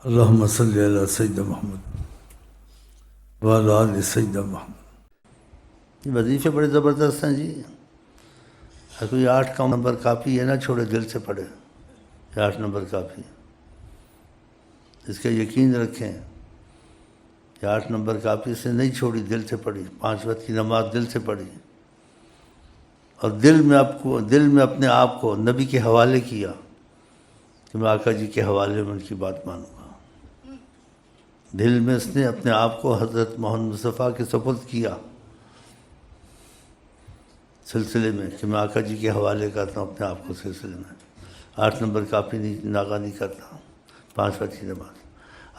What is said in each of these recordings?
اللہم صلی علی سیدنا محمد وعلی آل سیدنا محمد۔ وظیفے بڑے زبردست ہیں جی۔ کوئی 8 کا نمبر کافی ہے نہ چھوڑے، دل سے پڑھے۔ 8 نمبر کافی، اس کا یقین رکھیں کہ 8 نمبر کافی سے نہیں چھوڑی، دل سے پڑھی۔ 5 وقت کی نماز دل سے پڑھی، اور دل میں اپنے آپ کو نبی کے حوالے کیا کہ میں آقا جی کے حوالے میں ان کی بات مانوں گا۔ دل میں اس نے اپنے آپ کو حضرت محمد مصطفیٰ کے سپرد کیا سلسلے میں کہ میں آقا جی کے حوالے کرتا ہوں اپنے آپ کو سلسلے میں۔ 8 نمبر کافی نہیں، ناغہ نہیں کرتا۔ 5 وقت کی نماز،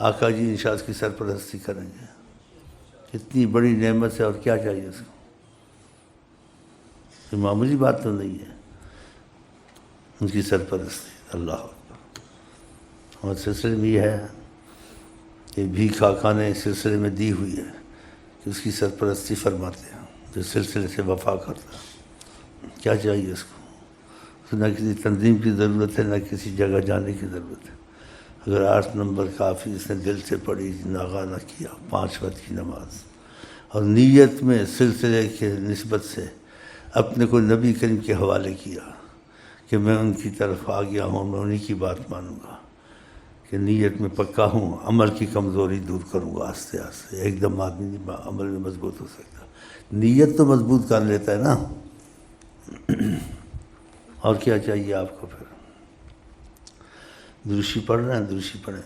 آقا جی انشاء کی سرپرستی کریں گے۔ اتنی بڑی نعمت ہے، اور کیا چاہیے اس کو؟ یہ معمولی بات تو نہیں ہے، ان کی سرپرستی۔ اللہ اکبر۔ اور سلسلے میں یہ ہے کہ بھیک آقا نے اس سلسلے میں دی ہوئی ہے کہ اس کی سرپرستی فرماتے ہیں، جو سلسلے سے وفا کرتا ہے۔ کیا چاہیے اس کو؟ نہ کسی تنظیم کی ضرورت ہے، نہ کسی جگہ جانے کی ضرورت ہے۔ اگر 8 نمبر کافی اس نے دل سے پڑھی، ناغہ نہ کیا، 5 وقت کی نماز، اور نیت میں سلسلے کے نسبت سے اپنے کو نبی کریم کے حوالے کیا کہ میں ان کی طرف آ گیا ہوں، میں انہی کی بات مانوں گا، کہ نیت میں پکا ہوں، عمل کی کمزوری دور کروں گا آہستہ آہستہ۔ ایک دم آدمی عمل میں مضبوط ہو سکتا، نیت تو مضبوط کر لیتا ہے نا۔ اور کیا چاہیے آپ کو پھر؟ دروشی پڑھ رہے ہیں، دروشی پڑھیں۔